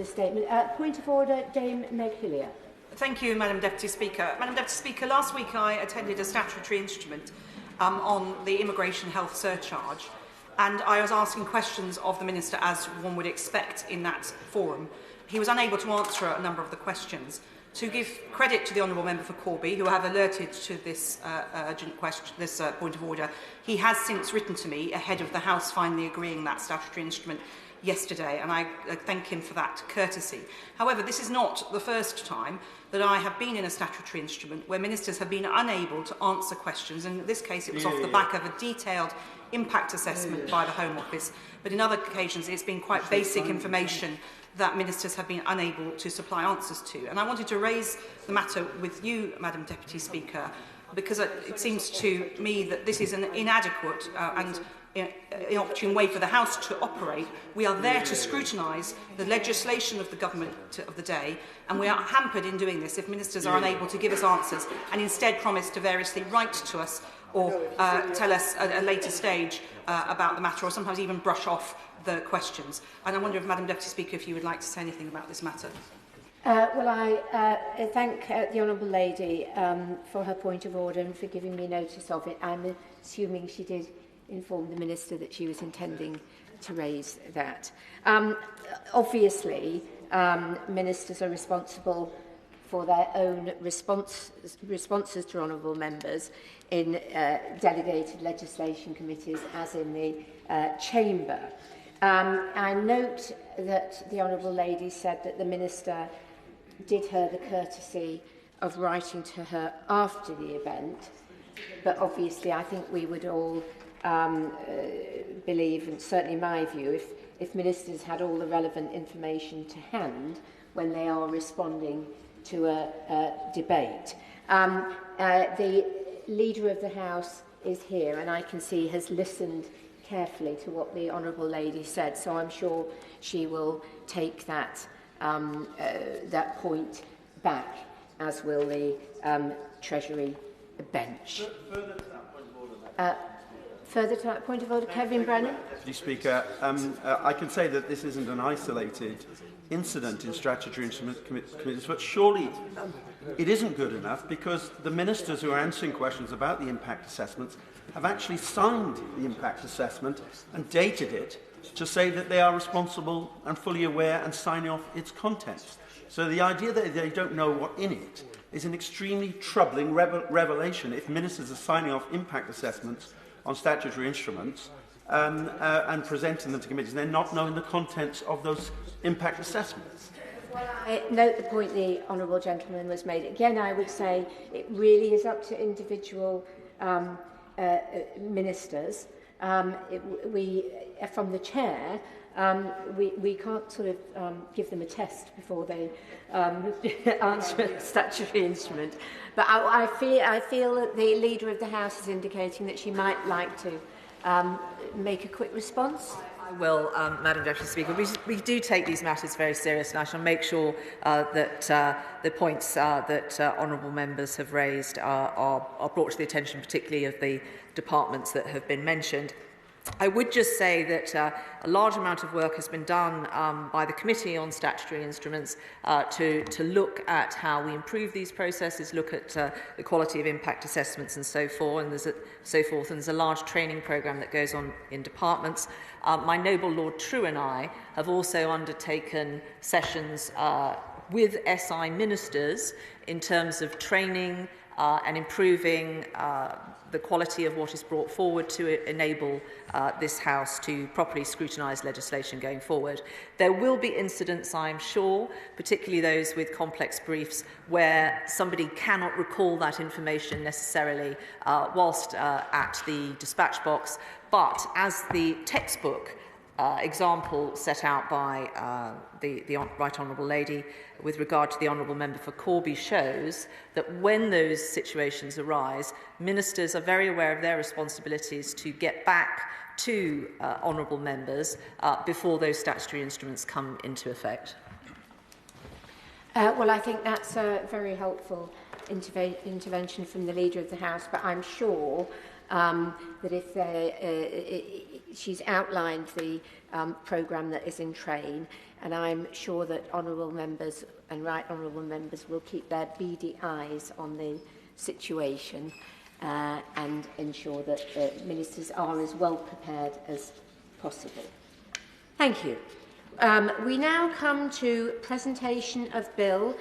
Statement. Point of order, Dame Meg Hillier. Thank you, Madam Deputy Speaker. Madam Deputy Speaker, last week I attended a statutory instrument on the immigration health surcharge, and I was asking questions of the Minister, as one would expect in that forum. He was unable to answer a number of the questions. To give credit to the Honourable Member for Corby, who have alerted to this urgent question, this point of order, he has since written to me ahead of the House finally agreeing that statutory instrument yesterday, and I thank him for that courtesy. However, this is not the first time that I have been in a statutory instrument where ministers have been unable to answer questions, and in this case it was off the back of a detailed impact assessment by the Home Office, but in other occasions it's been quite basic information that ministers have been unable to supply answers to. And I wanted to raise the matter with you, Madam Deputy Speaker, because it seems to me that this is an inadequate and inopportune way for the House to operate. We are there to scrutinise the legislation of the government of the day, and we are hampered in doing this if ministers are unable to give us answers and instead promise to variously write to us or tell us at a later stage about the matter, or sometimes even brush off the questions. And I wonder if, Madam Deputy Speaker, if you would like to say anything about this matter. Well, I thank the Honourable Lady for her point of order and for giving me notice of it. I'm assuming she did inform the Minister that she was intending to raise that. Obviously, ministers are responsible for their own responses to honourable members in delegated legislation committees, as in the Chamber. I note that the Honourable Lady said that the Minister did her the courtesy of writing to her after the event, but obviously I think we would all believe, and certainly my view, if ministers had all the relevant information to hand when they are responding to a debate. The Leader of the House is here, and I can see has listened carefully to what the Honourable Lady said, so I'm sure she will take that that point back, as will the Treasury bench. Further to that point of order, Kevin Brennan. Deputy Speaker, I can say that this isn't an isolated incident in statutory instrument committees, but surely it isn't good enough, because the ministers who are answering questions about the impact assessments have actually signed the impact assessment and dated it to say that they are responsible and fully aware and signing off its contents. So the idea that they don't know what's in it is an extremely troubling revelation if ministers are signing off impact assessments on statutory instruments and presenting them to committees, and they're not knowing the contents of those impact assessments. I note the point the honourable gentleman was made. Again, I would say it really is up to individual ministers. We, from the chair, we can't sort of give them a test before they answer a statutory instrument. But I feel that the Leader of the House is indicating that she might like to make a quick response. I will, Madam Deputy Speaker. We do take these matters very seriously, and I shall make sure that the points that honourable members have raised are brought to the attention, particularly of the departments that have been mentioned. I would just say that a large amount of work has been done by the Committee on Statutory Instruments to look at how we improve these processes, look at the quality of impact assessments and so forth. And there's a large training programme that goes on in departments. My noble Lord True and I have also undertaken sessions with SI ministers in terms of training and improving the quality of what is brought forward to enable this House to properly scrutinise legislation going forward. There will be incidents, I'm sure, particularly those with complex briefs, where somebody cannot recall that information necessarily whilst at the dispatch box, but as the textbook example set out by the Right Honourable Lady with regard to the Honourable Member for Corby shows that when those situations arise, ministers are very aware of their responsibilities to get back to honourable members before those statutory instruments come into effect. Well, I think that's a very helpful intervention from the Leader of the House, but I'm sure that if she's outlined the programme that is in train, and I'm sure that honourable members and right honourable members will keep their beady eyes on the situation and ensure that ministers are as well prepared as possible. Thank you. We now come to presentation of Bill